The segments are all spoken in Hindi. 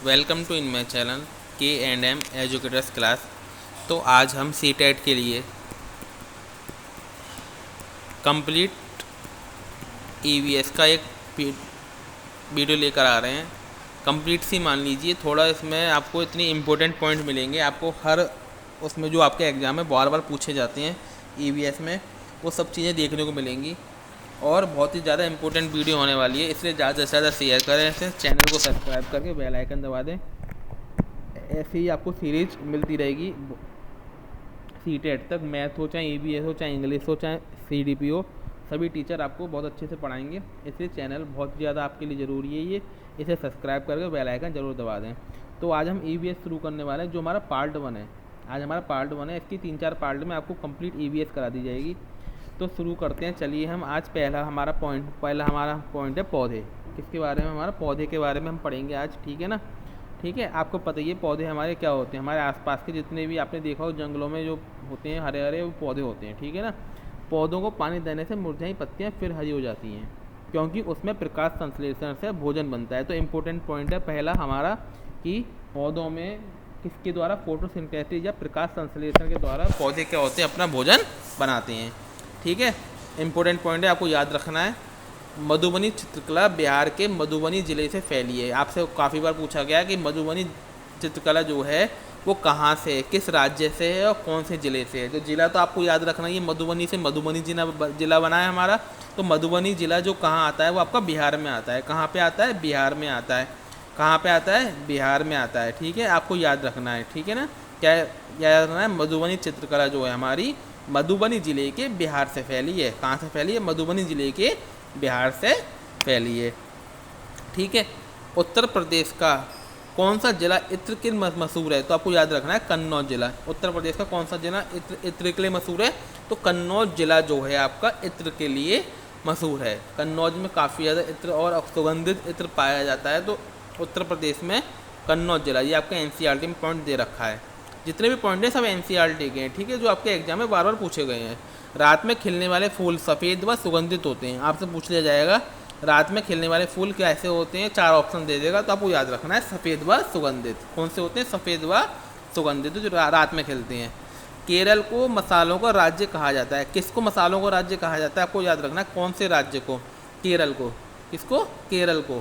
Welcome to in my channel K&M educators class. तो आज हम सीटेट के लिए कंप्लीट EVS का एक वीडियो लेकर आ रहे हैं। कंप्लीट सी मान लीजिए, थोड़ा इसमें आपको इतनी इम्पोर्टेंट पॉइंट मिलेंगे, आपको हर उसमें जो आपके एग्ज़ाम में बार बार पूछे जाते हैं EVS में, वो सब चीज़ें देखने को मिलेंगी और बहुत ही ज़्यादा इम्पोर्टेंट वीडियो होने वाली है। इसलिए ज़्यादा से ज़्यादा शेयर करें, ऐसे चैनल को सब्सक्राइब करके बेल आइकन दबा दें। ऐसे ही आपको सीरीज मिलती रहेगी सीटेट तक, मैथ हो चाहे EVS हो चाहे इंग्लिश हो चाहे CDP हो, सभी टीचर आपको बहुत अच्छे से पढ़ाएंगे। इसलिए चैनल बहुत ज़्यादा आपके लिए ज़रूरी है ये, इसे सब्सक्राइब करके बेल आइकन ज़रूर दबा दें। तो आज हम EVS शुरू करने वाले हैं, जो हमारा पार्ट 1 है। आज हमारा पार्ट 1 है, इसकी 3-4 पार्ट में आपको कंप्लीट EVS करा दी जाएगी। तो शुरू करते हैं, चलिए हम आज पहला हमारा पॉइंट है पौधे। किसके बारे में? हमारा पौधे के बारे में हम पढ़ेंगे आज, ठीक है ना। ठीक है, आपको पता ही है पौधे हमारे क्या होते हैं। हमारे आसपास के जितने भी आपने देखा हो जंगलों में जो होते हैं हरे हरे, वो पौधे होते हैं, ठीक है ना। पौधों को पानी देने से मुरझाई पत्तियाँ फिर हरी हो जाती हैं, क्योंकि उसमें प्रकाश संश्लेषण से भोजन बनता है। तो इम्पोर्टेंट पॉइंट है पहला हमारा कि पौधों में किसके द्वारा, फोटोसिंथेसिस या प्रकाश संश्लेषण के द्वारा पौधे क्या होते हैं, अपना भोजन बनाते हैं। ठीक है, इम्पोर्टेंट पॉइंट है, आपको याद रखना है। मधुबनी चित्रकला बिहार के मधुबनी ज़िले से फैली है। आपसे काफ़ी बार पूछा गया कि मधुबनी चित्रकला जो है वो कहाँ से है, किस राज्य से है और कौन से ज़िले से है। तो ज़िला तो आपको याद रखना, ये मधुबनी से मधुबनी जिला बना है हमारा। तो मधुबनी ज़िला जो कहाँ आता है, वो आपका बिहार में आता है। कहाँ पे आता है? बिहार में आता है। कहाँ पे आता है? बिहार में आता है। ठीक है, आपको याद रखना है, ठीक है ना। क्या याद रखना है? मधुबनी चित्रकला जो है हमारी मधुबनी ज़िले के बिहार से फैली है। कहाँ से फैली है? मधुबनी ज़िले के बिहार से फैली है। ठीक है, उत्तर प्रदेश का कौन सा जिला इत्र के लिए मशहूर है? तो आपको याद रखना है कन्नौज जिला। उत्तर प्रदेश का कौन सा जिला इत्र के लिए मशहूर है? तो कन्नौज जिला जो है आपका इत्र के लिए मशहूर है। कन्नौज में काफ़ी ज़्यादा इत्र और सुगंधित इत्र पाया जाता है। तो उत्तर प्रदेश में कन्नौज जिला, ये आपका NCERT में पॉइंट दे रखा है। जितने भी पॉइंट हैं सब NCERT के हैं, ठीक है, जो आपके एग्जाम में बार बार पूछे गए हैं। रात में खिलने वाले फूल सफ़ेद व सुगंधित होते हैं। आपसे पूछ लिया जाएगा रात में खिलने वाले फूल कैसे होते हैं, 4 ऑप्शन दे देगा, तो आपको याद रखना है सफ़ेद व सुगंधित। कौन से होते हैं? सफ़ेद व सुगंधित, जो रात में खिलते हैं। केरल को मसालों का राज्य कहा जाता है। किसको मसालों का राज्य कहा जाता है? आपको याद रखना है कौन से राज्य को? केरल को। किसको? केरल को।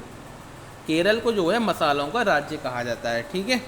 केरल को जो है मसालों का राज्य कहा जाता है। ठीक है,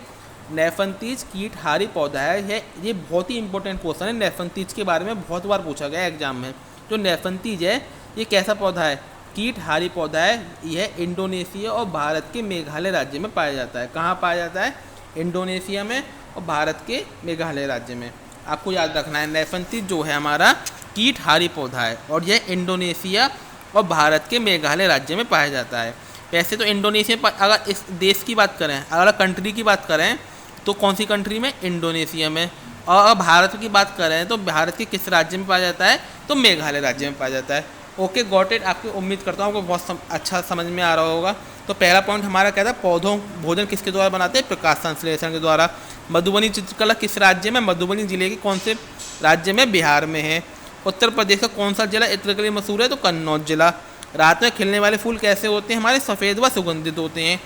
नेफंतीज कीटहारी पौधा है। ये बहुत ही इंपॉर्टेंट क्वेश्चन है। नेफंतीज के बारे में बहुत बार पूछा गया है एग्जाम में। जो नेफंतीज है ये कैसा पौधा है? कीटहारी पौधा है। यह इंडोनेशिया और भारत के मेघालय राज्य में पाया जाता है। कहाँ पाया जाता है? इंडोनेशिया में और भारत के मेघालय राज्य में। आपको याद रखना है नेफंतीज जो है हमारा कीटहारी पौधा है और यह इंडोनेशिया और भारत के मेघालय राज्य में पाया जाता है। वैसे तो इंडोनेशिया, अगर इस देश की बात करें, अगर कंट्री की बात करें तो कौन सी कंट्री में? इंडोनेशिया में। और अगर भारत की बात करें तो भारत के किस राज्य में पाया जाता है? तो मेघालय राज्य में पाया जाता है। Okay, got it. आपकी उम्मीद करता हूँ आपको बहुत अच्छा समझ में आ रहा होगा। तो पहला पॉइंट हमारा क्या था? पौधों भोजन किसके द्वारा बनाते हैं? प्रकाश संश्लेषण के द्वारा। मधुबनी चित्रकला किस राज्य में? मधुबनी जिले के कौन से राज्य में? बिहार में है। उत्तर प्रदेश का कौन सा जिला इत्र के लिए मशहूर है? तो कन्नौज जिला। रात में खिलने वाले फूल कैसे होते हैं? हमारे सफ़ेद व सुगंधित होते हैं।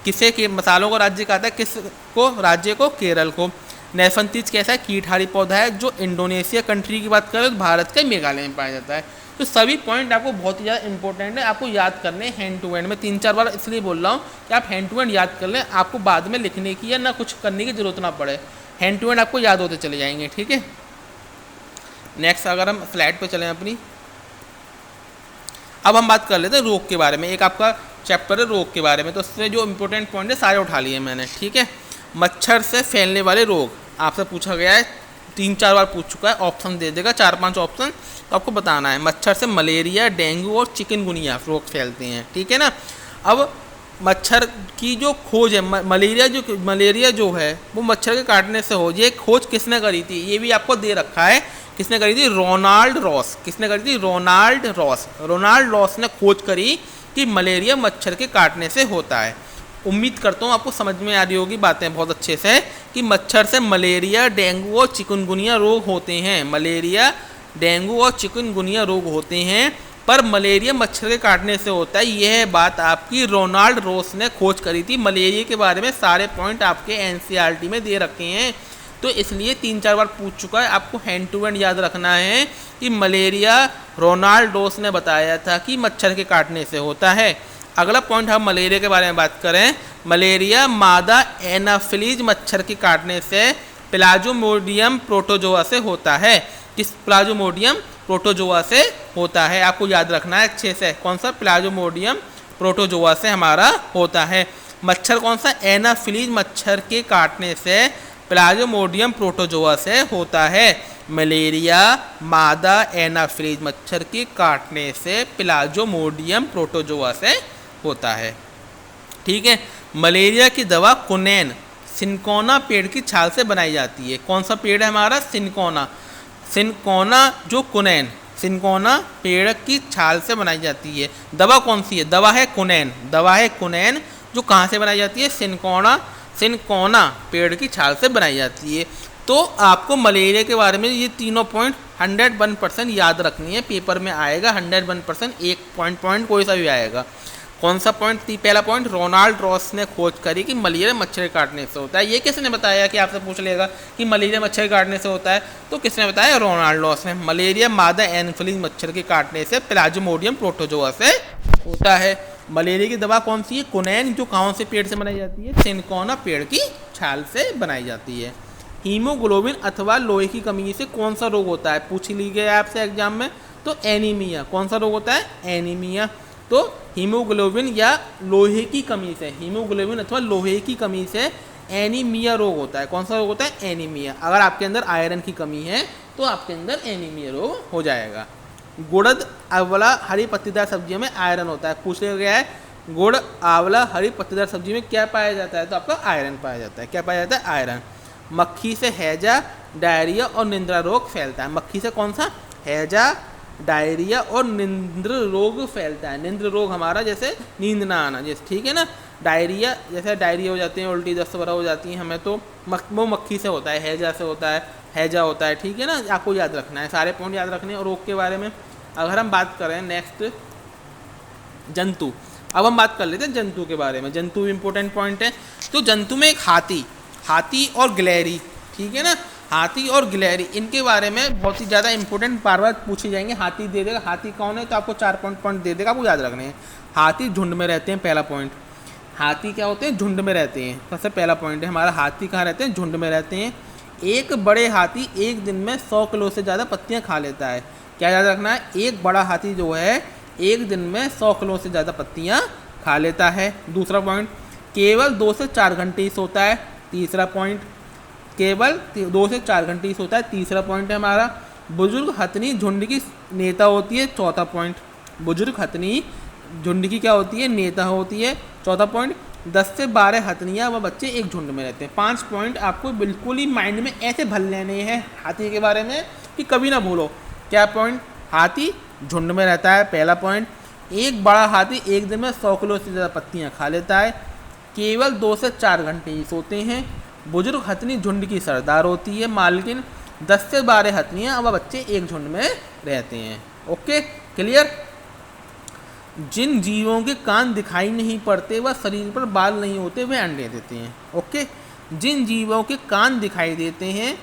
किसे के मसालों को राज्य कहता है? किस को राज्य को? केरल को। नेफंतीज कैसा है? कीटहारी पौधा है। जो इंडोनेशिया कंट्री की बात करें तो भारत के मेघालय में पाया जाता है। तो सभी पॉइंट आपको बहुत ही ज़्यादा इंपॉर्टेंट है, आपको याद करने हैंड टू हैंड में। 3-4 बार इसलिए बोल रहा हूँ कि आप हैंड टू हैंड याद कर लें, आपको बाद में लिखने की या ना कुछ करने की जरूरत ना पड़े। हैंड टू हैंड आपको याद होते चले जाएंगे। ठीक है, नेक्स्ट अगर हम स्लाइड पर चलें अपनी, अब हम बात कर लेते हैं रोग के बारे में। एक आपका चैप्टर है रोग के बारे में, तो उसमें जो इंपॉर्टेंट पॉइंट है सारे उठा लिए मैंने। ठीक है, मच्छर से फैलने वाले रोग आपसे पूछा गया है, 3-4 बार पूछ चुका है। ऑप्शन दे देगा 4-5 ऑप्शन, तो आपको बताना है। मच्छर से मलेरिया, डेंगू और चिकनगुनिया रोग फैलते हैं। ठीक है ना। अब मच्छर की जो खोज है, मलेरिया जो है वो मच्छर के काटने से हो। ये खोज किसने करी थी? ये भी आपको दे रखा है। किसने करी थी? Ronald Ross. किसने करी थी? Ronald Ross. रोनाल्ड रॉस ने खोज करी कि मलेरिया मच्छर के काटने से होता है। उम्मीद करता हूँ आपको समझ में आ रही होगी बातें बहुत अच्छे से, कि मच्छर से मलेरिया, डेंगू और चिकनगुनिया रोग होते हैं। मलेरिया, डेंगू और चिकनगुनिया रोग होते हैं पर मलेरिया मच्छर के काटने से होता है। यह बात आपकी रोनाल्ड रोस ने खोज करी थी। मलेरिया के बारे में सारे पॉइंट आपके एनसीईआरटी में दे रखे हैं, तो इसलिए 3-4 बार पूछ चुका है। आपको हैंड टू हैंड याद रखना है कि मलेरिया रोनाल्ड रोस ने बताया था कि मच्छर के काटने से होता है। अगला पॉइंट हम मलेरिया के बारे में बात करें। मलेरिया मादा एनाफिलीज मच्छर के काटने से प्लाज्मोडियम प्रोटोजोआ से होता है। किस प्लाज्मोडियम प्रोटोजोआ से होता है, आपको याद रखना है अच्छे से। कौन सा? प्लाज्मोडियम प्रोटोजोआ से हमारा होता है। मच्छर कौन सा? एनाफिलीज मच्छर के काटने से प्लाज्मोडियम प्रोटोजोआ से होता है। मलेरिया मादा एनाफिलीज मच्छर के काटने से प्लाज्मोडियम प्रोटोजोआ से होता है। ठीक है। मलेरिया की दवा कुनैन सिनकोना पेड़ की छाल से बनाई जाती है। कौन सा पेड़ है हमारा? सिनकोना। सिनकोना जो कुनैन, सिनकोना पेड़ की छाल से बनाई जाती है। दवा कौन सी है? दवा है कुनैन। दवा है कुनैन जो कहाँ से बनाई जाती है? सिनकोना पेड़ की छाल से बनाई जाती है। तो आपको मलेरिया के बारे में ये तीनों पॉइंट 101% याद रखनी है। पेपर में आएगा 101%, एक पॉइंट कोई सा भी आएगा। कौन सा पॉइंट? पहला पॉइंट, रोनाल्ड रॉस ने खोज करी कि मलेरिया मच्छर काटने से होता है। ये किसने बताया? कि आपसे पूछ लेगा कि मलेरिया मच्छर काटने से होता है, तो किसने बताया? रोनाल्ड रॉस ने। मलेरिया मादा एनाफिलीज मच्छर के काटने से प्लाज्मोडियम प्रोटोजोआ से होता है। मलेरिया की दवा कौन सी है? कुनैन, जो कौन से पेड़ से बनाई जाती है? सिनकोना पेड़ की छाल से बनाई जाती है। हीमोग्लोबिन अथवा लोहे की कमी से कौन सा रोग होता है? पूछ ली गया आपसे एग्जाम में, तो एनीमिया। कौन सा रोग होता है? एनीमिया। तो हीमोग्लोबिन या लोहे की कमी से, हीमोग्लोबिन अथवा लोहे की कमी से एनीमिया रोग होता है। कौन सा रोग होता है? एनीमिया। अगर आपके अंदर आयरन की कमी है तो आपके अंदर एनीमिया रोग हो जाएगा। गुड़द आंवला हरी पत्तीदार सब्जियों में आयरन होता है। पूछ लिया गया है गुड़ आंवला हरी पत्तीदार सब्जी में क्या पाया जाता है? तो आपका आयरन पाया जाता है। क्या पाया जाता है? आयरन। मक्खी से हैजा, डायरिया और निंद्रा रोग फैलता है। मक्खी से कौन सा? हैजा, डायरिया और निंद्र रोग फैलता है। निंद्र रोग हमारा जैसे नींद ना आना, जैसे, ठीक है ना। डायरिया, जैसे डायरिया हो जाती है, उल्टी दस्त वगैरह हो जाती है हमें, तो वो मक्खी से होता है, हैजा से होता है, हैजा होता है। ठीक है ना, आपको याद रखना है, सारे पॉइंट याद रखने हैं रोग के बारे में। अगर हम बात करें नेक्स्ट जंतु, अब हम बात कर लेते हैं जंतु के बारे में। जंतु भी इंपॉर्टेंट पॉइंट है। तो जंतु में एक हाथी और गिलहरी, ठीक है ना। हाथी और गिलहरी, इनके बारे में बहुत ही ज़्यादा इंपॉर्टेंट बार बार पूछे जाएंगे। हाथी दे देगा, हाथी कौन है, तो आपको 4 पॉइंट दे देगा, आपको याद रखने हैं। हाथी झुंड में रहते हैं, पहला पॉइंट। हाथी क्या होते हैं? झुंड में रहते हैं। सबसे पहला पॉइंट है हमारा, हाथी कहाँ रहते हैं? झुंड में रहते हैं। एक बड़े हाथी एक दिन में 100 किलो से ज़्यादा पत्तियाँ खा लेता है। क्या याद रखना है? एक बड़ा हाथी जो है एक दिन में 100 किलो से ज़्यादा पत्तियाँ खा लेता है। दूसरा पॉइंट, केवल 2 से 4 घंटे ही सोता है। तीसरा पॉइंट, केवल 2 से 4 घंटे ही सोता है। तीसरा पॉइंट है हमारा, बुजुर्ग हथनी झुंड की नेता होती है। चौथा पॉइंट, बुजुर्ग हथनी झुंड की क्या होती है? नेता होती है। चौथा पॉइंट, 10 से 12 हथनियाँ व बच्चे एक झुंड में रहते हैं। 5 पॉइंट आपको बिल्कुल ही माइंड में ऐसे भर लेने हैं हाथी के बारे में कि कभी ना भूलो। क्या पॉइंट? हाथी झुंड में रहता है, पहला पॉइंट। एक बड़ा हाथी एक दिन में 100 किलो से ज़्यादा पत्तियाँ खा लेता है। केवल 2 से 4 घंटे ही सोते हैं। बुजुर्ग हथनी झुंड की सरदार होती है, मालकिन। 10 से 12 हथनियाँ व बच्चे एक झुंड में रहते हैं। Okay, clear. जिन जीवों के कान दिखाई नहीं पड़ते व शरीर पर बाल नहीं होते वे अंडे देते हैं। ओके, जिन जीवों के कान दिखाई देते हैं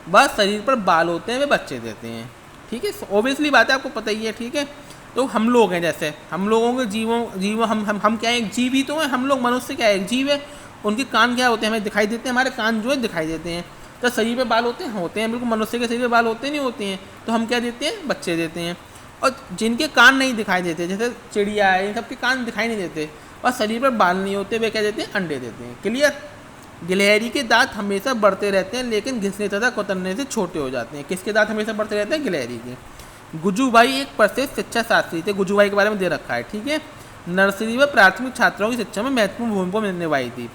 व शरीर पर बाल होते हैं वे बच्चे देते हैं। ठीक है, ऑब्वियसली बात है, आपको पता ही है। ठीक है, तो हम लोग हैं, जैसे हम लोगों के जीव हम क्या है? एक जीव ही तो हैं हम लोग। मनुष्य क्या है? एक जीव है। उनके कान क्या होते हैं? हमें दिखाई देते हैं। हमारे कान जो है दिखाई देते हैं। तो शरीर पे बाल होते हैं बिल्कुल। मनुष्य के शरीर पे बाल होते नहीं होते हैं। तो हम क्या देते हैं? बच्चे देते हैं। और जिनके कान नहीं दिखाई देते, जैसे चिड़िया है, इन सबके कान दिखाई नहीं देते और शरीर पर बाल नहीं होते, वे क्या देते हैं? अंडे देते हैं। क्लियर। गिलहरी के दांत हमेशा बढ़ते रहते हैं लेकिन घिसने तथा कुतरने से छोटे हो जाते हैं। किसके दांत हमेशा बढ़ते रहते हैं? गिलहरी के। गुजूभाई एक प्रसिद्ध शिक्षा शास्त्री थे। गुजूभाई के बारे में दे रखा है। ठीक है, नर्सरी व प्राथमिक छात्रों की शिक्षा में महत्वपूर्ण भूमिका निभाई थी।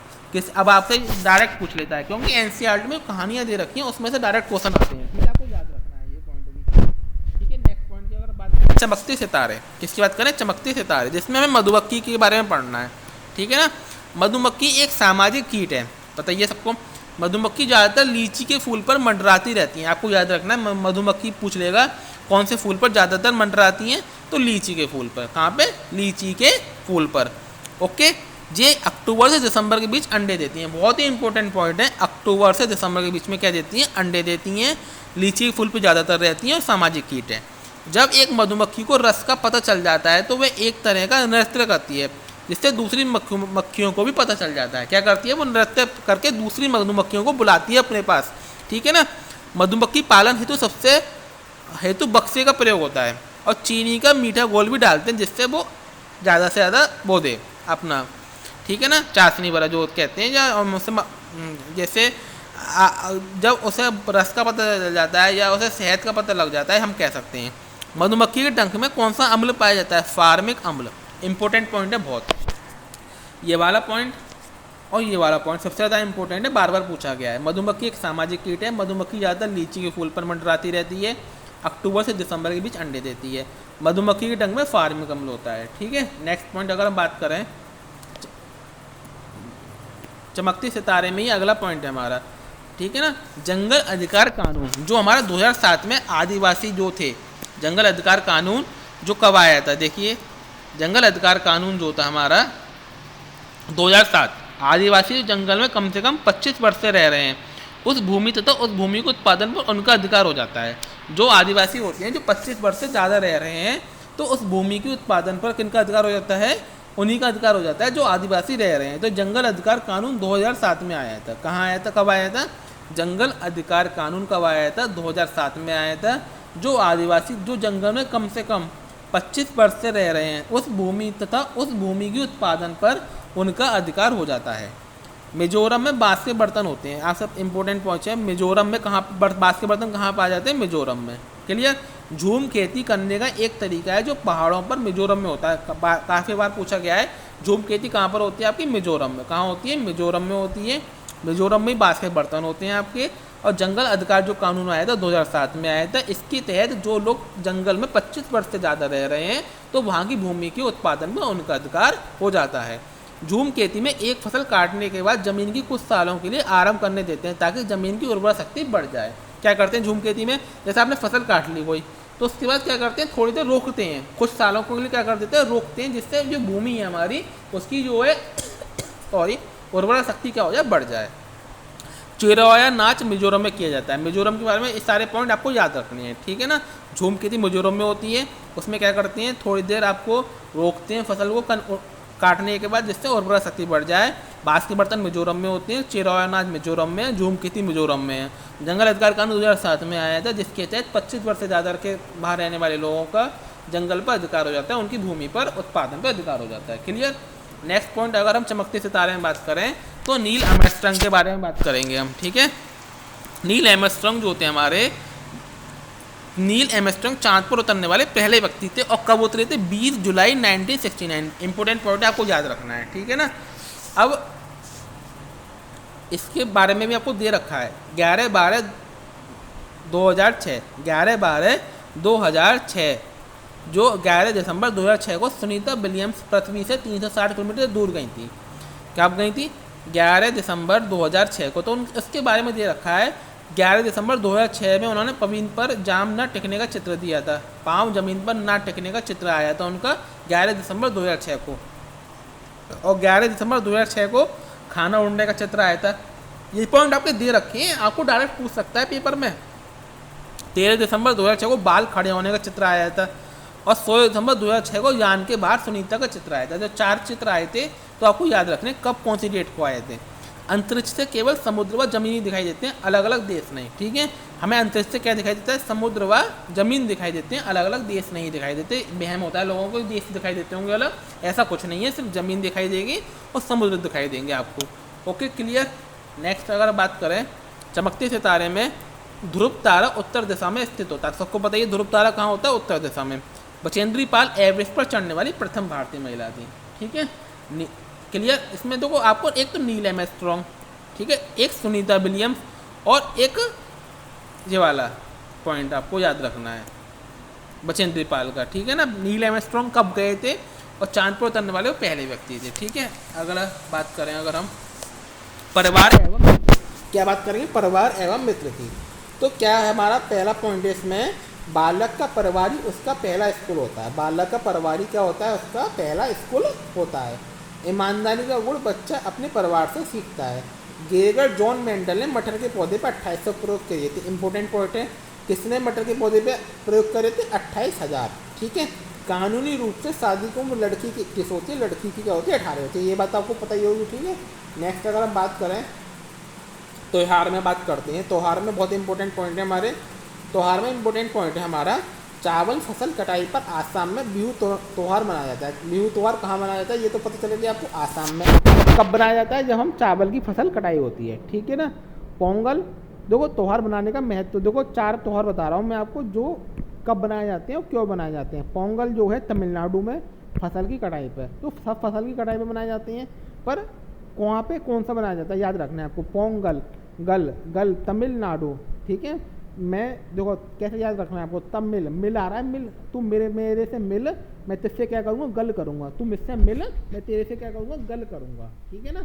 अब आपसे डायरेक्ट पूछ लेता है, क्योंकि एनसीईआरटी में कहानियां दे रखी हैं, उसमें से डायरेक्ट क्वेश्चन आते हैं। ठीक है, आपको याद रखना है ये पॉइंट भी। ठीक है, नेक्स्ट पॉइंट की अगर बात करें, चमकते सितारे। किसकी बात करें? चमकते सितारे, जिसमें हमें मधुमक्खी के बारे में पढ़ना है। ठीक है ना। मधुमक्खी एक सामाजिक कीट है, बताइए सबको। मधुमक्खी ज़्यादातर लीची के फूल पर मंडराती रहती हैं। आपको याद रखना है, मधुमक्खी पूछ लेगा कौन से फूल पर ज़्यादातर मंडराती हैं, तो लीची के फूल पर। कहाँ पे? लीची के फूल पर। ओके, ये अक्टूबर से दिसंबर के बीच अंडे देती हैं। बहुत ही इंपॉर्टेंट पॉइंट है, अक्टूबर से दिसंबर के बीच में क्या देती हैं? अंडे देती हैं। लीची के फूल पर ज़्यादातर रहती हैं और सामाजिक कीट है। जब एक मधुमक्खी को रस का पता चल जाता है तो वह एक तरह का नृत्य करती है, जिससे दूसरी मक्खियों को भी पता चल जाता है। क्या करती है? वो नृत्य करके दूसरी मधुमक्खियों को बुलाती है अपने पास, ठीक है ना। मधुमक्खी पालन हेतु बक्से का प्रयोग होता है और चीनी का मीठा घोल भी डालते हैं, जिससे वो ज़्यादा से ज़्यादा वो दे अपना, ठीक है ना, चाशनी वाला जो कहते हैं, या जैसे जब उसे रस का पता चल जाता है या उसे शहद का पता लग जाता है, हम कह सकते हैं। मधुमक्खी के डंक में कौन सा अम्ल पाया जाता है? फार्मिक अम्ल। इंपॉर्टेंट पॉइंट है बहुत, ये वाला पॉइंट और ये वाला पॉइंट सबसे ज़्यादा इंपॉर्टेंट है, बार बार पूछा गया है। मधुमक्खी एक सामाजिक कीट है। मधुमक्खी ज़्यादातर लीची के फूल पर मंडराती रहती है। अक्टूबर से दिसंबर के बीच अंडे देती है। मधुमक्खी के डंक में फार्मिक अम्ल होता है, ठीक है। नेक्स्ट पॉइंट अगर हम बात करें, चमकते सितारे में ही अगला पॉइंट है हमारा, ठीक है ना। जंगल अधिकार कानून जो हमारा 2007 में आदिवासी जो थे, जंगल अधिकार कानून जो कब आया था? देखिए, जंगल अधिकार कानून जो था हमारा 2007, आदिवासी जंगल में कम से कम 25 वर्ष से रह रहे हैं, उस भूमि तथा उस भूमि के उत्पादन पर उनका अधिकार हो जाता है। जो आदिवासी होते हैं जो 25 वर्ष से ज़्यादा रह रहे हैं, तो उस भूमि के उत्पादन पर किनका अधिकार हो जाता है? उन्हीं का अधिकार हो जाता है जो आदिवासी रह रहे हैं। तो जंगल अधिकार कानून 2007 में आया था। कहाँ आया था? कब आया था? जंगल अधिकार कानून कब आया था? 2007 में आया था। जो आदिवासी जो जंगल में कम से कम 25 वर्ष से रह रहे हैं, उस भूमि तथा उस भूमि के उत्पादन पर उनका अधिकार हो जाता है। मिजोरम में बांस के बर्तन होते हैं। आप सब इंपॉर्टेंट पॉइंट है, मिजोरम में कहाँ बांस के बर्तन कहाँ पाए जाते हैं? मिजोरम में। क्लियर? झूम खेती करने का एक तरीका है जो पहाड़ों पर मिजोरम में होता है। काफ़ी बार पूछा गया है, झूम खेती कहाँ पर होती है आपकी? मिजोरम में। कहाँ होती है? मिजोरम में होती है। मिजोरम में ही बांस के बर्तन होते हैं आपके। और जंगल अधिकार जो कानून आया था 2007 में आया था, इसके तहत जो लोग जंगल में 25 वर्ष से ज़्यादा रह रहे हैं, तो वहाँ की भूमि के उत्पादन में उनका अधिकार हो जाता है। झूम खेती में एक फसल काटने के बाद जमीन की कुछ सालों के लिए आराम करने देते हैं, ताकि जमीन की उर्वरा शक्ति बढ़ जाए। क्या करते हैं झूम खेती में? जैसे आपने फसल काट ली कोई, तो उसके बाद क्या करते हैं? थोड़ी देर रोकते हैं, कुछ सालों के लिए क्या कर देते हैं? रोकते हैं, जिससे जो भूमि है हमारी, उसकी जो है उर्वरा शक्ति क्या हो जाए? बढ़ जाए। चिरवाया नाच मिजोरम में किया जाता है। मिजोरम के बारे में इस सारे पॉइंट आपको याद रखने हैं, ठीक है ना। झूम खेती मिजोरम में होती है। उसमें क्या करते हैं? थोड़ी देर आपको रोकते हैं फसल को काटने के बाद, जिससे उर्वरा शक्ति बढ़ जाए। बांस के बर्तन मिजोरम में होते हैं। चिरवाया नाच मिजोरम में, झूम खेती मिजोरम में है। जंगल अधिकार कानून 2007 में आया था, जिसके तहत 25 वर्ष से ज़्यादा के बाहर रहने वाले लोगों का जंगल पर अधिकार हो जाता है, उनकी भूमि पर उत्पादन पर अधिकार हो जाता है। क्लियर? नेक्स्ट पॉइंट अगर हम चमकते सितारे में बात करें, तो नील आर्मस्ट्रांग के बारे में बात करेंगे हम, ठीक है। नील आर्मस्ट्रांग जो होते हैं हमारे, नील आर्मस्ट्रांग चांद पर उतरने वाले पहले व्यक्ति थे। और कब उतरे थे? 20 जुलाई 1969। इंपॉर्टेंट पॉइंट आपको याद रखना है, ठीक है ना। अब इसके बारे में भी आपको दे रखा है 11/12/2006, 11/12/2006, जो 11 दिसंबर 2006 को सुनीता विलियम्स पृथ्वी से 360 किलोमीटर दूर गई थी। कब गई थी? 11 दिसंबर 2006 को। तो इसके बारे में दे रखा है 11 दिसंबर 2006 में उन्होंने जमीन पर जाम न टिकने का चित्र दिया था। पाँव जमीन पर ना टिकने का चित्र आया था उनका 11 दिसंबर 2006 को। और 11 दिसंबर 2006 को खाना उड़ने का चित्र आया था। ये पॉइंट आपके दे रखे हैं, आपको डायरेक्ट पूछ सकता है पेपर में। 13 दिसंबर 2006 को बाल खड़े होने का चित्र आया था। और 16 दिसंबर 2006 को यान के बाहर सुनीता का चित्र आया था। जो 4 चित्र आए थे, तो आपको याद रखने कब कौन सी डेट को आए थे। अंतरिक्ष से केवल समुद्र व जमीन ही दिखाई देते हैं, अलग अलग देश नहीं, ठीक है। हमें अंतरिक्ष से क्या दिखाई देता है? समुद्र व जमीन दिखाई देते हैं, अलग अलग देश नहीं दिखाई देते। वहम होता है लोगों को, देश दिखाई देते होंगे अलग, ऐसा कुछ नहीं है, सिर्फ जमीन दिखाई देगी और समुद्र दिखाई देंगे आपको। Okay, clear. नेक्स्ट अगर बात करें, चमकते सितारे में ध्रुव तारा उत्तर दिशा में स्थित होता है। सबको पता है ध्रुव तारा कहाँ होता है? उत्तर दिशा में। बचेंद्री पाल एवरेस्ट पर चढ़ने वाली प्रथम भारतीय महिला थी, ठीक है। क्लियर। इसमें देखो आपको एक तो नील आर्मस्ट्रांग, ठीक है, एक सुनीता विलियम्स और एक ये वाला पॉइंट आपको याद रखना है बचेंद्री पाल का, ठीक है ना। नील आर्मस्ट्रांग कब गए थे और चांद पर उतरने वाले वो पहले व्यक्ति थे, ठीक है। अगला बात करें अगर हम परिवार एवं क्या बात करेंगे? परिवार एवं मित्र की। तो क्या है हमारा पहला पॉइंट है इसमें बालक का परिवारी उसका पहला स्कूल होता है। बालक का परिवारी क्या होता है? उसका पहला स्कूल होता है। ईमानदारी का गुण बच्चा अपने परिवार से सीखता है। गेगर जॉन मेंडल ने मटर के पौधे पर 2800 प्रयोग किए थे। इंपॉर्टेंट पॉइंट है, किसने मटर के पौधे पे प्रयोग करे थे? 28,000। ठीक है। कानूनी रूप से शादी की उम्र लड़की की किस होती है? लड़की की क्या होती है? 18 होती है। ये बात आपको पता ही होगी। ठीक है। नेक्स्ट अगर हम बात करें त्योहार में बात करते हैं। त्योहार में बहुत इंपॉर्टेंट पॉइंट है हमारे। त्योहार में इंपॉर्टेंट पॉइंट है हमारा चावल फसल कटाई पर आसाम में बिहू त्योहार मनाया जाता है। बिहू त्योहार कहाँ मनाया जाता है? ये तो पता चलेगा आपको, आसाम में। कब बनाया जाता है? जब हम चावल की फसल कटाई होती है। ठीक है ना। पोंगल, देखो त्योहार बनाने का महत्व, देखो 4 त्योहार बता रहा हूँ मैं आपको जो कब बनाए जाते हैं और क्यों बनाए जाते हैं। पोंगल जो है तमिलनाडु में फसल की कटाई पर, तो सब फसल की कटाई पर बनाए जाते हैं, पर वहाँ पे कौन सा बनाया जाता है याद रखना है आपको। पोंगल, गल गल तमिलनाडु। ठीक है। मैं देखो कैसे याद रखना है आपको, तमिल, मिल आ रहा है, मिल, तू मेरे से मिल, मैं तुझसे क्या करूँगा? गल करूँगा। तू मुझसे मिल, मैं तेरे से क्या करूँगा? गल करूँगा। ठीक है ना।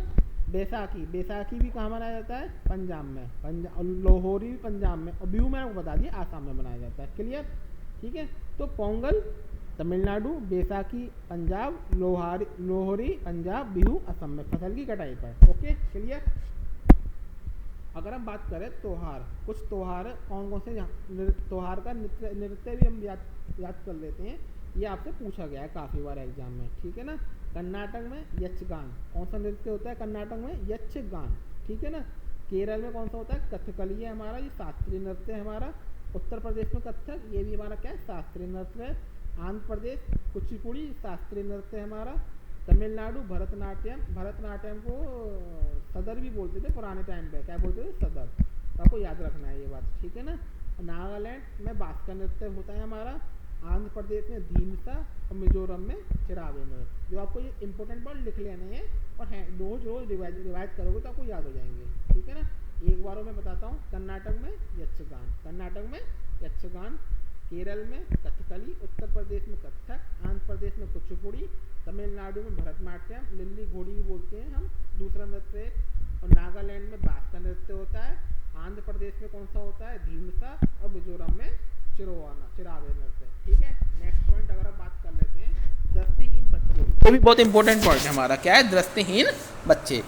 बैसाखी, बैसाखी भी कहाँ मनाया जाता है? पंजाब में। पंजाब, लोहरी भी पंजाब में, और बिहू मैंने आपको बता दिया आसाम में मनाया जाता है। क्लियर? ठीक है। तो पोंगल तमिलनाडु, बैसाखी पंजाब, लोहरी पंजाब, बिहू असम में फसल की कटाई पर। Okay, clear. अगर हम बात करें त्योहार, कुछ त्योहार कौन कौन से त्योहार का नृत्य भी हम याद कर लेते हैं। ये आपसे पूछा गया है काफ़ी बार एग्जाम में। ठीक है ना। कर्नाटक में यक्षगान, कौन सा नृत्य होता है कर्नाटक में? यक्षगान। ठीक है ना। केरल में कौन सा होता है? कथकली है हमारा, ये शास्त्रीय नृत्य है हमारा। उत्तर प्रदेश में कथक, ये भी हमारा क्या है? शास्त्रीय नृत्य है। आंध्र प्रदेश कुचिपुड़ी, शास्त्रीय नृत्य है हमारा। तमिलनाडु भरतनाट्यम, भरतनाट्यम को सदर भी बोलते थे पुराने टाइम पे, क्या बोलते थे? सदर। तो आपको याद रखना है ये बात। ठीक है ना। नागालैंड में बास्का नृत्य होता है हमारा। आंध्र प्रदेश में धीमसा, और मिजोरम में चिरावे नृत्य। जो आपको ये इंपॉर्टेंट वर्ड लिख लेने हैं और रोज रोज रिवाइज करोगे तो आपको याद हो जाएंगे। ठीक है ना। एक बार मैं बताता हूँ। कर्नाटक में यक्षगान, कर्नाटक में यक्षगान, केरल में कथकली, उत्तर प्रदेश में कथक, आंध्र प्रदेश में कुचिपुड़ी, तमिलनाडु में भरतनाट्यम, लिल्ली घोड़ी भी बोलते हैं हम, दूसरा नृत्य, और नागालैंड में बास्का नृत्य होता है। आंध्र प्रदेश में कौन सा होता है? धीमसा, और मिजोरम में चिरावे नृत्य। ठीक है। नेक्स्ट पॉइंट अगर हम बात कर लेते हैं, दृष्टिहीन बच्चे, ये भी बहुत इंपॉर्टेंट पॉइंट है हमारा। क्या है? दृष्टिहीन बच्चे।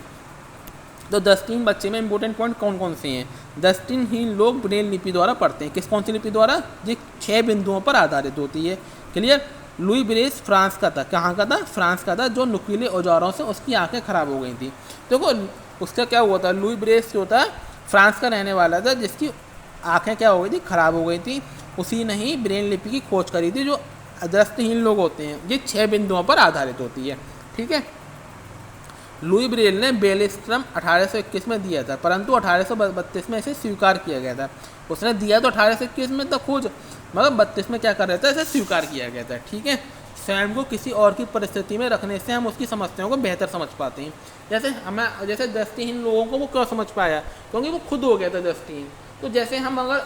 तो दृष्टिहीन बच्चे में इंपॉर्टेंट पॉइंट कौन कौन से हैं? दृष्टिहीन लोग ब्रेल लिपि द्वारा पढ़ते हैं। कौन सी लिपि द्वारा? ये 6 बिंदुओं पर आधारित होती है। क्लियर। लुई ब्रेस फ्रांस का था। कहाँ का था? फ्रांस का था। जो नुकीले औजारों से उसकी आंखें खराब हो गई थी। देखो उसका क्या हुआ था? लुई ब्रेस जो था फ्रांस का रहने वाला था, जिसकी आंखें क्या हो गई थी? खराब हो गई थी। उसी ने ही ब्रेल लिपि की खोज करी थी। जो दृष्टिहीन लोग होते हैं, ये 6 बिंदुओं पर आधारित होती है। ठीक है। लुई ब्रेल ने बेलिस्ट्रम 1821 में दिया था, परंतु 1832 में इसे स्वीकार किया गया था। उसने दिया तो 1821 में था खोज, मगर 32 में क्या कर रहा था? इसे स्वीकार किया गया था। ठीक है। स्वयं को किसी और की परिस्थिति में रखने से हम उसकी समस्याओं को बेहतर समझ पाते हैं। जैसे दृष्टिहीन लोगों को वो क्यों समझ पाया? क्योंकि वो खुद हो गया था दृष्टिहीन। तो जैसे हम अगर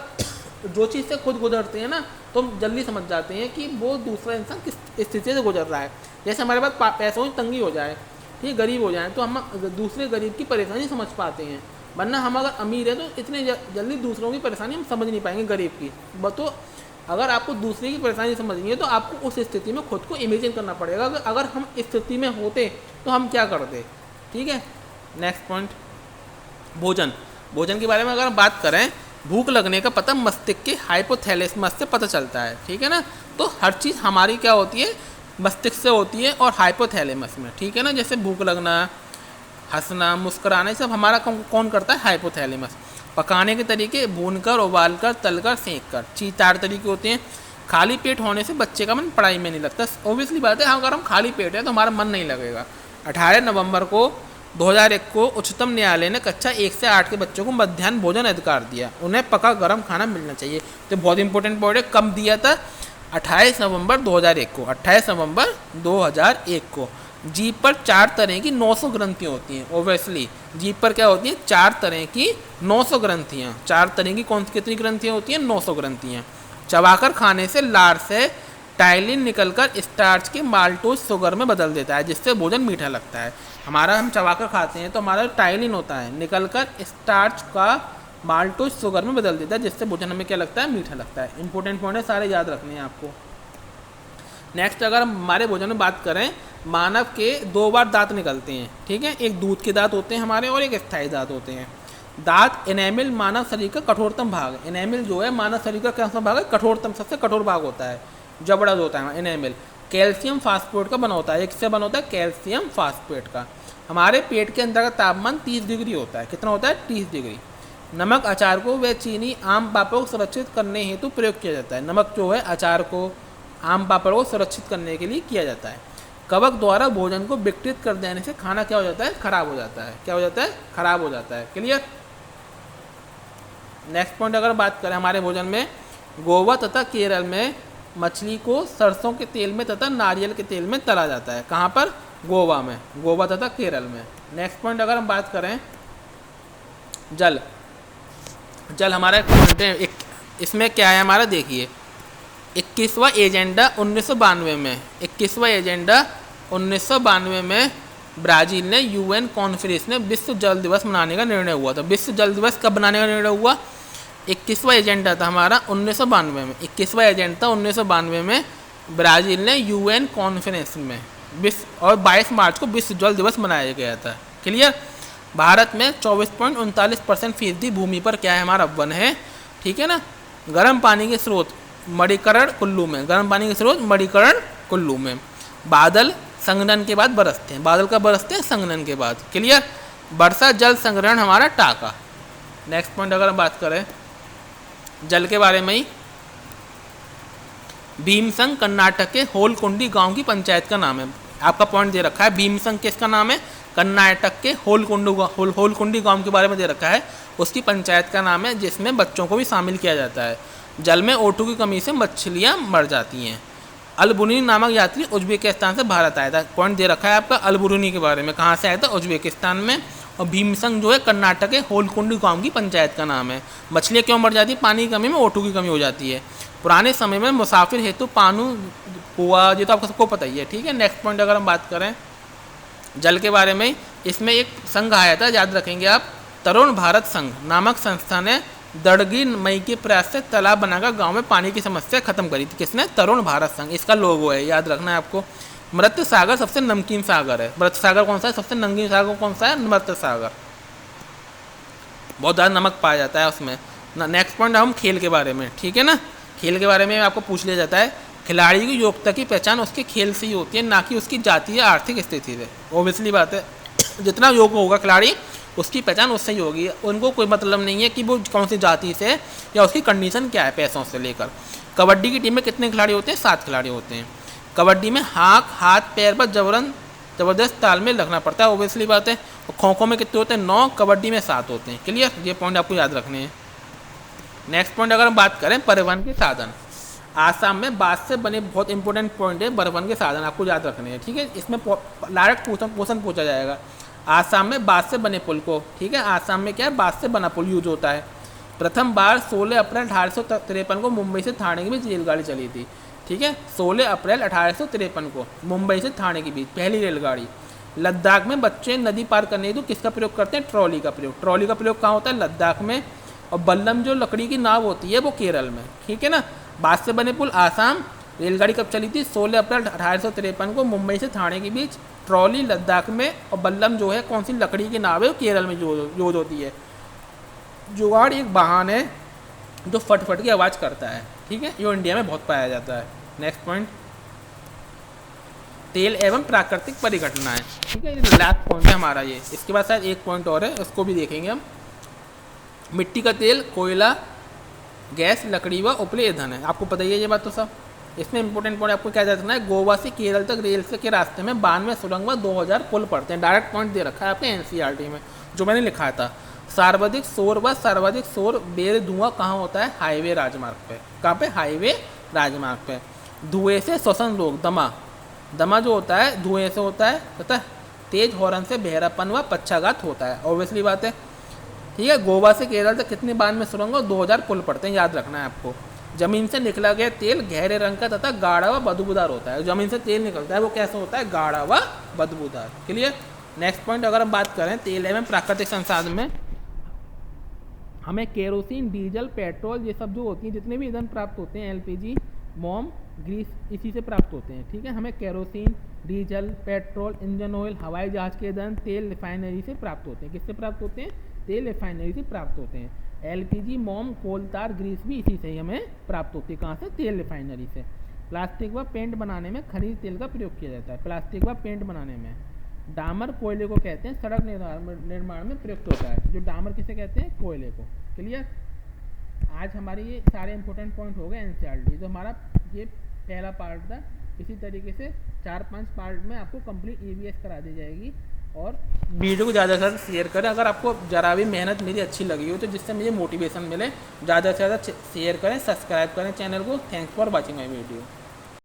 जो चीज़ से खुद गुजरते हैं ना, तो हम जल्दी समझ जाते हैं कि वो दूसरा इंसान किस स्थिति से गुजर रहा है। जैसे हमारे पास पैसों की तंगी हो जाए, ठीक, गरीब हो जाए, तो हम दूसरे गरीब की परेशानी समझ पाते हैं। वरना हम अगर अमीर है तो इतने जल्दी दूसरों की परेशानी हम समझ नहीं पाएंगे गरीब की। तो अगर आपको दूसरे की परेशानी समझनी है तो आपको उस स्थिति में खुद को इमेजिन करना पड़ेगा। अगर हम इस स्थिति में होते तो हम क्या करते। ठीक है। नेक्स्ट पॉइंट, भोजन। भोजन के बारे में अगर हम बात करें, भूख लगने का पता मस्तिष्क के हाइपोथैलेमस से पता चलता है। ठीक है ना। तो हर चीज़ हमारी क्या होती है? मस्तिष्क से होती है और हाइपोथैलेमस में। ठीक है ना। जैसे भूख लगना, हंसना, मुस्कुराना, ये सब हमारा कौन करता है? हाइपोथैलेमस। पकाने के तरीके, भूनकर, उबालकर, तलकर, सेंककर, 4 तरीके होते हैं। खाली पेट होने से बच्चे का मन पढ़ाई में नहीं लगता। ऑब्वियसली बात है, अगर हम खाली पेट है तो हमारा मन नहीं लगेगा। 18 नवंबर को 2001 को उच्चतम न्यायालय ने कक्षा 1 से 8 के बच्चों को मध्याह्न भोजन अधिकार दिया। उन्हें पका गर्म खाना मिलना चाहिए। तो बहुत इंपॉर्टेंट पॉइंट है। कब दिया था? 28 नवंबर 2001 को। 28 नवंबर 2001 को। जीभ पर 4 तरह की 900 ग्रंथियाँ होती हैं। ओब्वियसली जीभ पर क्या होती हैं? 4 तरह की 900 ग्रंथियाँ। 4 तरह की कितनी ग्रंथियाँ होती हैं? 900 ग्रंथियाँ। चबाकर खाने से लार से टाइलिन निकलकर स्टार्च के माल्टोज शुगर में बदल देता है, जिससे भोजन मीठा लगता है। हम चबाकर खाते हैं तो हमारा टाइलिन होता है, निकलकर स्टार्च का माल्टोज शुगर में बदल देता है, जिससे भोजन हमें क्या लगता है, मीठा लगता है। इंपॉर्टेंट पॉइंट है, सारे याद रखने हैं आपको। नेक्स्ट अगर हम हमारे भोजन में बात करें, मानव के 2 बार दांत निकलते हैं, ठीक है। एक दूध के दांत होते हैं हमारे और एक स्थायी दांत होते हैं। दांत एनेमिल मानव शरीर का कठोरतम भाग है। एनेमिल जो है मानव शरीर का कैसा भाग है, कठोरतम, सबसे कठोर भाग होता है, जबड़ा जो होता है एनेमिल। कैल्शियम फास्फेट का बना होता है, एक से बना होता है कैल्शियम फास्फेट का। हमारे पेट के अंदर का तापमान 30 डिग्री होता है। कितना होता है, 30 डिग्री। नमक, अचार को व चीनी, आम पापड़ को सुरक्षित करने हेतु प्रयोग किया जाता है। नमक जो है अचार को, आम पापड़ को सुरक्षित करने के लिए किया जाता है। कवक द्वारा भोजन को विकृत कर देने से खाना क्या हो जाता है, खराब हो जाता है। क्या हो जाता है, खराब हो जाता है। क्लियर। नेक्स्ट पॉइंट अगर बात करें हमारे भोजन में, गोवा तथा केरल में मछली को सरसों के तेल में तथा नारियल के तेल में तला जाता है। कहाँ पर, गोवा में, गोवा तथा केरल में। नेक्स्ट पॉइंट अगर हम बात करें, जल। जल हमारा एक पॉइंट है, इसमें क्या है हमारा, देखिए 21वां एजेंडा 1992 में, 21वां एजेंडा 1992 में ब्राज़ील ने यूएन कॉन्फ्रेंस ने विश्व जल दिवस मनाने का निर्णय हुआ था। विश्व जल दिवस कब बनाने का निर्णय हुआ, 21वां एजेंडा था हमारा 1992 में। 21वां एजेंडा 1992 में ब्राज़ील ने यूएन कॉन्फ्रेंस में विश्व, और 22 मार्च को विश्व जल दिवस मनाया गया था। क्लियर। भारत में 24.39% फीसदी भूमि पर क्या है, हमारा वन है, ठीक है ना। गर्म पानी के स्रोत मणिकरण कुल्लू में, गर्म पानी के स्रोत मणिकरण कुल्लू में। बादल संघनन के बाद बरसते हैं, बादल कब बरसते हैं, संघनन के बाद। क्लियर। वर्षा जल संग्रहण हमारा टाका। नेक्स्ट पॉइंट अगर हम बात करें जल के बारे में ही, भीमसंग कर्नाटक के होलकुंडी गांव की पंचायत का नाम है। आपका पॉइंट दे रखा है, भीमसंग किसका नाम है, कर्नाटक के होलकुंडी गांव के बारे में दे रखा है, उसकी पंचायत का नाम है, जिसमें बच्चों को भी शामिल किया जाता है। जल में O2 की कमी से मछलियाँ मर जाती हैं। अलबुनी नामक यात्री उज्बेकिस्तान से भारत आया था। पॉइंट दे रखा है आपका अलबुनी के बारे में, कहाँ से आया था, उज्बेकिस्तान में। और भीमसंग जो है कर्नाटक के होलकुंडी गांव की पंचायत का नाम है। मछलियाँ क्यों मर जाती है, पानी की कमी में O2 की कमी हो जाती है। पुराने समय में मुसाफिर हेतु पानी कुआ, ये तो आपको सबको पता ही है, ठीक है। नेक्स्ट पॉइंट अगर हम बात करें जल के बारे में, इसमें एक संघ आया था, याद रखेंगे आप, तरुण भारत संघ नामक संस्था ने दड़गी मई के प्रयास से तालाब बनाकर गांव में पानी की समस्या खत्म करी थी। किसने, तरुण भारत संघ। इसका लोगो है, याद रखना है आपको। मृत सागर सबसे नमकीन सागर है। मृत सागर कौन सा है, सबसे नमकीन सागर कौन सा है, मृत सागर। बहुत ज़्यादा नमक पाया जाता है उसमें। नेक्स्ट पॉइंट हम खेल के बारे में, ठीक है ना। खेल के बारे में आपको पूछ लिया जाता है, खिलाड़ी की योग्यता की पहचान उसके खेल से ही होती है, ना कि उसकी जातीय या आर्थिक स्थिति से। ओबियसली बात है, जितना योग्य होगा खिलाड़ी उसकी पहचान उससे ही होगी। उनको कोई मतलब नहीं है कि वो कौन सी जाति से या उसकी कंडीशन क्या है, पैसों से लेकर। कबड्डी की टीम में कितने खिलाड़ी होते हैं, 7 खिलाड़ी होते हैं। कबड्डी में हाथ पैर पर जबरदस्त तालमेल रखना पड़ता है, ओबियसली बात है। और खो खो में कितने होते हैं, 9, कबड्डी में 7 होते हैं। क्लियर, ये पॉइंट आपको याद रखने हैं। नेक्स्ट पॉइंट अगर हम बात करें परिवहन के साधन, आसाम में बांस से बने, बहुत इंपॉर्टेंट पॉइंट है, परिवहन के साधन आपको याद रखने हैं, ठीक है। इसमें डायरेक्ट क्वेश्चन पूछा जाएगा। आसाम में बांस से बने पुल को, ठीक है, आसाम में क्या है, बांस से बना पुल यूज होता है। प्रथम बार 16 अप्रैल 1853 को मुंबई से थाने के बीच रेलगाड़ी चली थी, ठीक है। 16 अप्रैल 1853 को मुंबई से थाने के बीच पहली रेलगाड़ी। लद्दाख में बच्चे नदी पार करने हेतु किसका प्रयोग करते हैं, ट्रॉली का प्रयोग। ट्रॉली का प्रयोग कहाँ होता है, लद्दाख में। और बल्लम जो लकड़ी की नाव होती है वो केरल में, ठीक है ना। बांस से बने पुल आसाम, रेलगाड़ी कब चली थी, 16 अप्रैल 1853 को मुंबई से थाने के बीच। ट्रॉली लद्दाख में, और बल्लम जो है कौन सी लकड़ी की नाव है, वो केरल में यूज होती है। जुगाड़ एक वाहन है जो फट फट की आवाज़ करता है, ठीक है, जो इंडिया में बहुत पाया जाता है। नेक्स्ट पॉइंट, तेल एवं प्राकृतिक परिघटनाएं, ठीक है, ये लास्ट पॉइंट है हमारा ये। इसके बाद शायद एक पॉइंट और है, उसको भी देखेंगे हम। मिट्टी का तेल, कोयला, गैस, लकड़ी व उपले ईंधन है, आपको पता ही है ये बात तो सब। इसमें इंपॉर्टेंट पॉइंट आपको क्या रखना है, गोवा से केरल तक रेल से के रास्ते में 92 सुरंग व 2000 पुल पड़ते हैं। डायरेक्ट पॉइंट दे रखा है आपने एनसीईआरटी में, जो मैंने लिखा था। सर्वाधिक शोर बेर धुआं कहाँ होता है, हाईवे राजमार्ग पे। कहाँ पे, हाईवे राजमार्ग पे। धुएं से श्वसन रोग, दमा जो होता है धुएं से होता है, पता है। तेज हॉर्न से बहरापन व पक्षाघात होता है, ऑब्वियसली बात है, ठीक है। गोवा से केरल तक कितने 92 सुरंग और 2000 पुल पड़ते हैं, याद रखना है आपको। जमीन से निकला गया तेल गहरे रंग का तथा गाढ़ा व बदबूदार होता है। जमीन से तेल निकलता है वो कैसा होता है, गाढ़ा व बदबूदार। क्लियर। नेक्स्ट पॉइंट अगर हम बात करें तेल एवं प्राकृतिक संसाधन में, हमें केरोसिन, डीजल, पेट्रोल, ये सब जो होती हैं, जितने भी ईंधन प्राप्त होते हैं, एलपीजी, मोम, ग्रीस, इसी से प्राप्त होते हैं। ठीक है, हमें kerosene, diesel, petrol, engine oil, हवाई जहाज के ईंधन, तेल रिफाइनरी से प्राप्त होते हैं। किससे प्राप्त होते हैं? तेल रिफाइनरी से प्राप्त होते हैं। एलपीजी, मोम, कोल तार, ग्रीस भी इसी से ही हमें प्राप्त होती है। कहाँ से? तेल रिफाइनरी से। प्लास्टिक व पेंट बनाने में खनिज तेल का प्रयोग किया जाता है। प्लास्टिक व पेंट बनाने में डामर कोयले को कहते हैं, सड़क निर्माण में प्रयुक्त होता है। जो डामर किसे कहते हैं? कोयले को। क्लियर? आज हमारे ये सारे इंपॉर्टेंट पॉइंट हो गए एनसीईआरटी। तो हमारा ये पहला पार्ट था। इसी तरीके से 4-5 पार्ट में आपको कंप्लीट ईवीएस करा दी जाएगी। और वीडियो को ज़्यादा से ज़्यादा शेयर करें। अगर आपको ज़रा भी मेहनत मेरी अच्छी लगी हो तो जिससे मुझे मोटिवेशन मिले, ज़्यादा से ज़्यादा शेयर करें, सब्सक्राइब करें चैनल को। Thanks for watching my video.